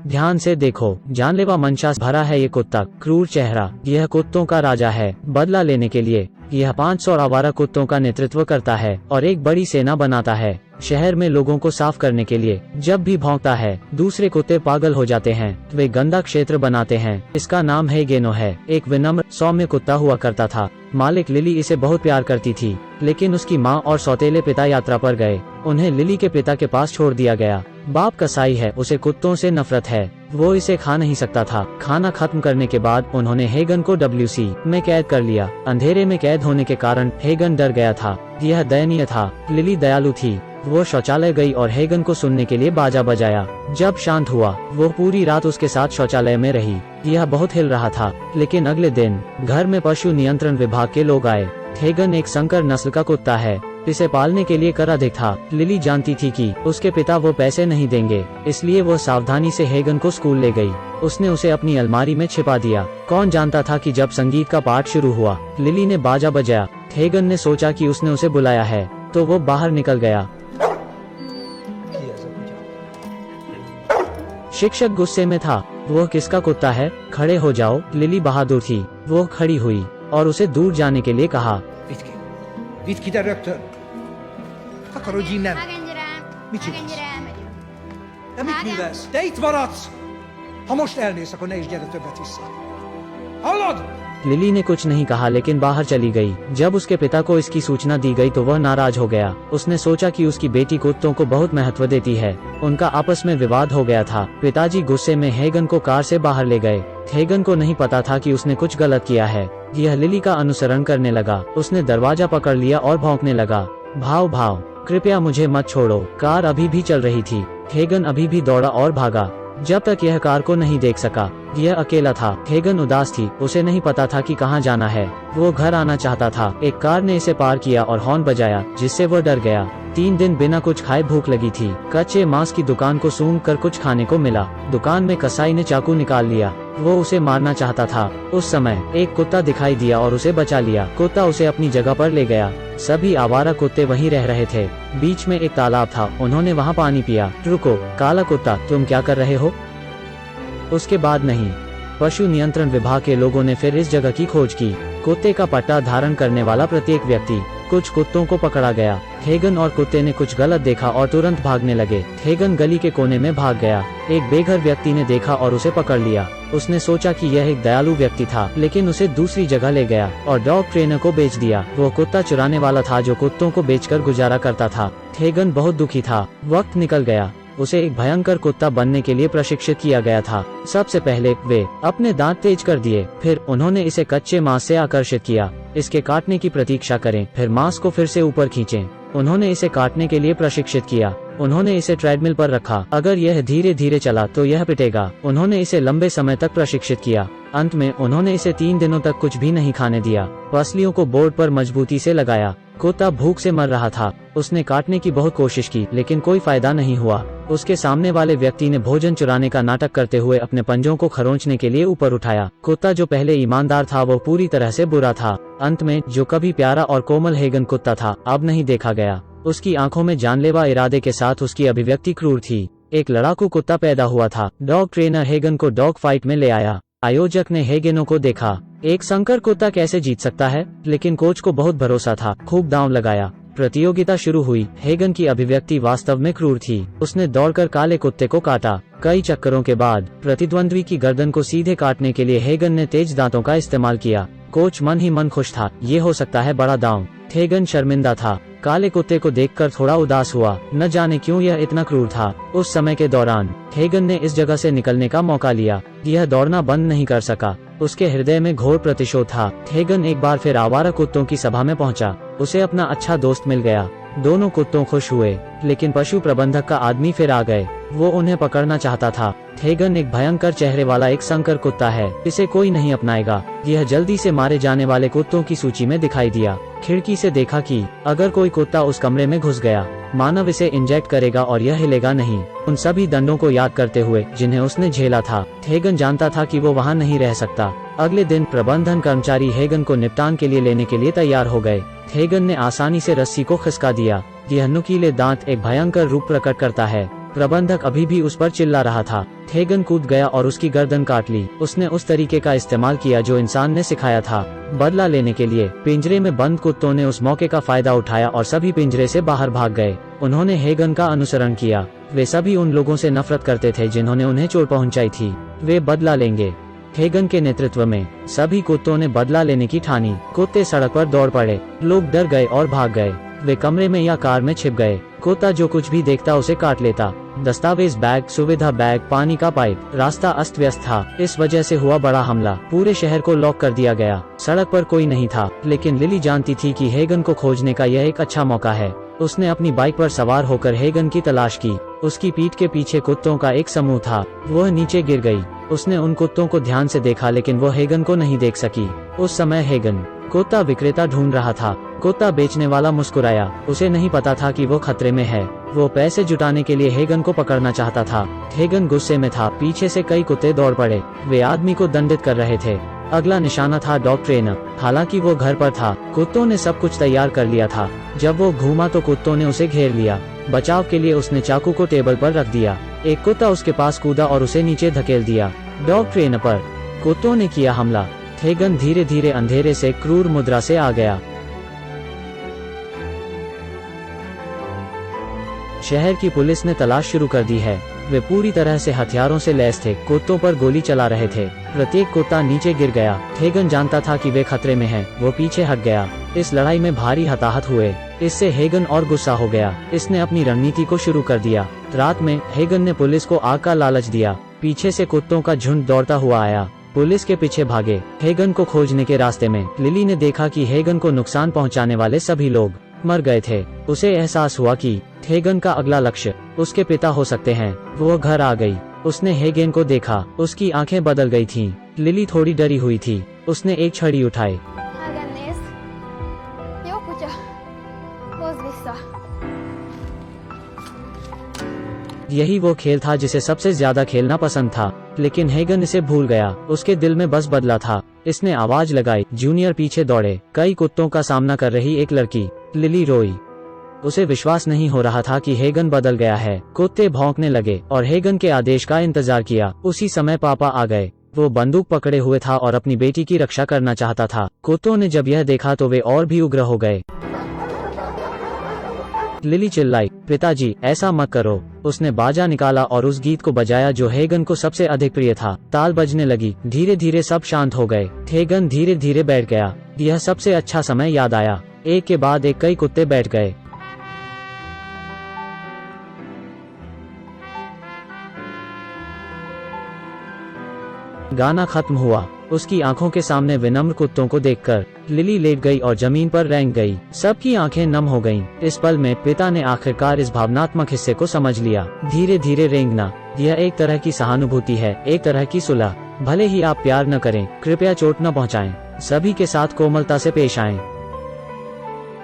ध्यान से देखो, जानलेवा मंशा भरा है ये कुत्ता, क्रूर चेहरा। यह कुत्तों का राजा है। बदला लेने के लिए यह 500 आवारा कुत्तों का नेतृत्व करता है और एक बड़ी सेना बनाता है शहर में लोगों को साफ करने के लिए। जब भी भौंकता है दूसरे कुत्ते पागल हो जाते हैं। वे गंदा क्षेत्र बनाते हैं। इसका नाम है गेनो है। एक विनम्र सौम्य कुत्ता हुआ करता था। मालिक लिली इसे बहुत प्यार करती थी, लेकिन उसकी माँ और सौतेले पिता यात्रा पर गए। उन्हें लिली के पिता के पास छोड़ दिया गया। बाप कसाई है, उसे कुत्तों से नफरत है। वो इसे खा नहीं सकता था। खाना खत्म करने के बाद उन्होंने हेगन को WC में कैद कर लिया। अंधेरे में कैद होने के कारण हेगन डर गया था। यह दयनीय था। लिली दयालु थी। वो शौचालय गई और हेगन को सुनने के लिए बाजा बजाया। जब शांत हुआ वो पूरी रात उसके साथ शौचालय में रही। यह बहुत हिल रहा था। लेकिन अगले दिन घर में पशु नियंत्रण विभाग के लोग आए। हेगन एक संकर नस्ल का कुत्ता है। इसे पालने के लिए कर अधिक था। लिली जानती थी कि उसके पिता वो पैसे नहीं देंगे, इसलिए वो सावधानी से हेगन को स्कूल ले गई। उसने उसे अपनी अलमारी में छिपा दिया। कौन जानता था कि जब संगीत का पाठ शुरू हुआ, लिली ने बाजा बजाया। हेगन ने सोचा कि उसने उसे बुलाया है, तो वो बाहर निकल गया। शिक्षक गुस्से में था। वो किसका कुत्ता है? खड़े हो जाओ। लिली बहादुर थी। वो खड़ी हुई और उसे दूर जाने के लिए कहा। Vidd ki ide rögtön! Takarodj innen! Megengedem, Mit csinálsz? megengedem, elmegyünk. De mit művelsz? Te itt maradsz! Ha most elmész, akkor ne is gyere többet vissza. Hallod? Lily ने कुछ नहीं कहा लेकिन बाहर चली गई। जब उसके पिता को इसकी सूचना दी गई तो वह नाराज हो गया। उसने सोचा कि उसकी बेटी कुत्तों को बहुत महत्व देती है। उनका आपस में विवाद हो गया था। पिताजी गुस्से में हेगन को कार से बाहर ले गए। हेगन को नहीं पता था कि उसने कुछ गलत किया है। यह लिली का अनुसरण करने लगा। उसने दरवाजा पकड़ लिया और भौंकने लगा। भाव भाव, कृपया मुझे मत छोड़ो। कार अभी भी चल रही थी। हेगन अभी भी दौड़ा और भागा जब तक यह कार को नहीं देख सका। यह अकेला था। हेगन उदास थी। उसे नहीं पता था कि कहाँ जाना है। वो घर आना चाहता था। एक कार ने इसे पार किया और हॉर्न बजाया, जिससे वो डर गया। 3 दिन बिना कुछ खाए भूख लगी थी। कच्चे मांस की दुकान को सूंघ कर कुछ खाने को मिला। दुकान में कसाई ने चाकू निकाल लिया। वो उसे मारना चाहता था। उस समय एक कुत्ता दिखाई दिया और उसे बचा लिया। कुत्ता उसे अपनी जगह पर ले गया। सभी आवारा कुत्ते वहीं रह रहे थे। बीच में एक तालाब था। उन्होंने वहाँ पानी पिया। रुको काला कुत्ता, तुम क्या कर रहे हो? उसके बाद नहीं। पशु नियंत्रण विभाग के लोगों ने फिर इस जगह की खोज की। कुत्ते का पट्टा धारण करने वाला प्रत्येक व्यक्ति। कुछ कुत्तों को पकड़ा गया। हेगन और कुत्ते ने कुछ गलत देखा और तुरंत भागने लगे। हेगन गली के कोने में भाग गया। एक बेघर व्यक्ति ने देखा और उसे पकड़ लिया। उसने सोचा कि यह एक दयालु व्यक्ति था, लेकिन उसे दूसरी जगह ले गया और डॉग ट्रेनर को बेच दिया। वो कुत्ता चुराने वाला था जो कुत्तों को बेचकर गुजारा करता था। हेगन बहुत दुखी था। वक्त निकल गया। उसे एक भयंकर कुत्ता बनने के लिए प्रशिक्षित किया गया था। सबसे पहले वे अपने दांत तेज कर दिए। फिर उन्होंने इसे कच्चे मांस से आकर्षित किया। इसके काटने की प्रतीक्षा करें, फिर मांस को फिर से ऊपर खींचें। उन्होंने इसे काटने के लिए प्रशिक्षित किया। उन्होंने इसे ट्रेडमिल पर रखा। अगर यह धीरे धीरे चला तो यह पिटेगा। उन्होंने इसे लंबे समय तक प्रशिक्षित किया। अंत में उन्होंने इसे 3 दिनों तक कुछ भी नहीं खाने दिया। पसलियों को बोर्ड पर मजबूती से लगाया। कुत्ता भूख से मर रहा था। उसने काटने की बहुत कोशिश की, लेकिन कोई फायदा नहीं हुआ। उसके सामने वाले व्यक्ति ने भोजन चुराने का नाटक करते हुए अपने पंजों को खरोंचने के लिए ऊपर उठाया। कुत्ता जो पहले ईमानदार था वो पूरी तरह से बुरा था। अंत में जो कभी प्यारा और कोमल हेगन कुत्ता था, अब नहीं देखा गया। उसकी आंखों में जानलेवा इरादे के साथ उसकी अभिव्यक्ति क्रूर थी। एक लड़ाकू कुत्ता पैदा हुआ था। डॉग ट्रेनर हेगन को डॉग फाइट में ले आया। आयोजक ने हेगेनों को देखा। एक संकर कुत्ता कैसे जीत सकता है, लेकिन कोच को बहुत भरोसा था। खूब दांव लगाया। प्रतियोगिता शुरू हुई। हेगन की अभिव्यक्ति वास्तव में क्रूर थी। उसने दौड़कर काले कुत्ते को काटा। कई चक्करों के बाद प्रतिद्वंद्वी की गर्दन को सीधे काटने के लिए हेगन ने तेज दांतों का इस्तेमाल किया। कोच मन ही मन खुश था। ये हो सकता है बड़ा दांव। हेगन शर्मिंदा था। काले कुत्ते को देखकर थोड़ा उदास हुआ। न जाने क्यों यह इतना क्रूर था। उस समय के दौरान हेगन ने इस जगह से निकलने का मौका लिया। यह दौड़ना बंद नहीं कर सका। उसके हृदय में घोर प्रतिशोध था। हेगन एक बार फिर आवारा कुत्तों की सभा में पहुंचा। उसे अपना अच्छा दोस्त मिल गया। दोनों कुत्तों खुश हुए, लेकिन पशु प्रबंधक का आदमी फिर आ गए। वो उन्हें पकड़ना चाहता था। हेगन एक भयंकर चेहरे वाला एक संकर कुत्ता है। इसे कोई नहीं अपनाएगा। यह जल्दी से मारे जाने वाले कुत्तों की सूची में दिखाई दिया। खिड़की से देखा कि अगर कोई कुत्ता उस कमरे में घुस गया, मानव इसे इंजेक्ट करेगा और यह हिलेगा नहीं। उन सभी दंडों को याद करते हुए जिन्हें उसने झेला था, हेगन जानता था कि वो वहाँ नहीं रह सकता। अगले दिन प्रबंधन कर्मचारी हेगन को निपटान के लिए लेने के लिए तैयार हो गए। हेगन ने आसानी से रस्सी को खिसका दिया। यह नुकीले दांत एक भयंकर रूप प्रकट करता है। प्रबंधक अभी भी उस पर चिल्ला रहा था। हेगन कूद गया और उसकी गर्दन काट ली। उसने उस तरीके का इस्तेमाल किया जो इंसान ने सिखाया था, बदला लेने के लिए। पिंजरे में बंद कुत्तों ने उस मौके का फायदा उठाया और सभी पिंजरे से बाहर भाग गए। उन्होंने हेगन का अनुसरण किया। वे सभी उन लोगों से नफरत करते थे जिन्होंने उन्हें चोट पहुंचाई थी। वे बदला लेंगे। हेगन के नेतृत्व में सभी कुत्तों ने बदला लेने की ठानी। कुत्ते सड़क पर दौड़ पड़े। लोग डर गए और भाग गए। वे कमरे में या कार में छिप गए। कुत्ता जो कुछ भी देखता उसे काट लेता। दस्तावेज बैग, सुविधा बैग, पानी का पाइप। रास्ता अस्त व्यस्त था। इस वजह से हुआ बड़ा हमला। पूरे शहर को लॉक कर दिया गया। सड़क पर कोई नहीं था, लेकिन लिली जानती थी कि हेगन को खोजने का यह एक अच्छा मौका है। उसने अपनी बाइक पर सवार होकर हेगन की तलाश की। उसकी पीठ के पीछे कुत्तों का एक समूह था। वह नीचे गिर गई। उसने उन कुत्तों को ध्यान से देखा, लेकिन वो हेगन को नहीं देख सकी। उस समय हेगन कुत्ता विक्रेता ढूंढ रहा था। कुत्ता बेचने वाला मुस्कुराया। उसे नहीं पता था कि वो खतरे में है। वो पैसे जुटाने के लिए हेगन को पकड़ना चाहता था। हेगन गुस्से में था। पीछे से कई कुत्ते दौड़ पड़े। वे आदमी को दंडित कर रहे थे। अगला निशाना था डॉग ट्रेनर। हालांकि वो घर पर था। कुत्तों ने सब कुछ तैयार कर लिया था। जब वो घूमा तो कुत्तों ने उसे घेर लिया। बचाव के लिए उसने चाकू को टेबल पर रख दिया। एक कुत्ता उसके पास कूदा और उसे नीचे धकेल दिया। डॉग ट्रेनर पर कुत्तों ने किया हमला। हेगन धीरे धीरे अंधेरे से क्रूर मुद्रा से आ गया। शहर की पुलिस ने तलाश शुरू कर दी है। वे पूरी तरह से हथियारों से लैस थे। कुत्तों पर गोली चला रहे थे। प्रत्येक कुत्ता नीचे गिर गया। हेगन जानता था कि वे खतरे में हैं। वो पीछे हट गया। इस लड़ाई में भारी हताहत हुए। इससे हेगन और गुस्सा हो गया। इसने अपनी रणनीति को शुरू कर दिया। रात में हेगन ने पुलिस को आग का लालच दिया। पीछे से कुत्तों का झुंड दौड़ता हुआ आया। पुलिस के पीछे भागे। हेगन को खोजने के रास्ते में लिली ने देखा कि हेगन को नुकसान पहुंचाने वाले सभी लोग मर गए थे। उसे एहसास हुआ कि हेगन का अगला लक्ष्य उसके पिता हो सकते हैं। वो घर आ गई। उसने हेगन को देखा। उसकी आंखें बदल गई थीं। लिली थोड़ी डरी हुई थी। उसने एक छड़ी उठाई। Elnézést. Jó kutya. Hozd vissza. यही वो खेल था जिसे सबसे ज्यादा खेलना पसंद था, लेकिन हेगन इसे भूल गया। उसके दिल में बस बदला था। इसने आवाज लगाई। जूनियर पीछे दौड़े। कई कुत्तों का सामना कर रही एक लड़की। लिली रोई। उसे विश्वास नहीं हो रहा था कि हेगन बदल गया है। कुत्ते भौंकने लगे और हेगन के आदेश का इंतजार किया। उसी समय पापा आ गए। वो बंदूक पकड़े हुए था और अपनी बेटी की रक्षा करना चाहता था। कुत्तों ने जब यह देखा तो वे और भी उग्र हो गए। लिली चिल्लाई, पिताजी ऐसा मत करो। उसने बाजा निकाला और उस गीत को बजाया जो हेगन को सबसे अधिक प्रिय था। ताल बजने लगी। धीरे धीरे सब शांत हो गए। हेगन धीरे धीरे बैठ गया। यह सबसे अच्छा समय याद आया। एक के बाद एक कई कुत्ते बैठ गए। गाना खत्म हुआ। उसकी आंखों के सामने विनम्र कुत्तों को देखकर लिली लेट गई और जमीन पर रेंग गई। सबकी आंखें नम हो गईं। इस पल में पिता ने आखिरकार इस भावनात्मक हिस्से को समझ लिया। धीरे धीरे रेंगना, यह एक तरह की सहानुभूति है, एक तरह की सुलह। भले ही आप प्यार न करें, कृपया चोट न पहुंचाएं। सभी के साथ कोमलता से पेश आएं।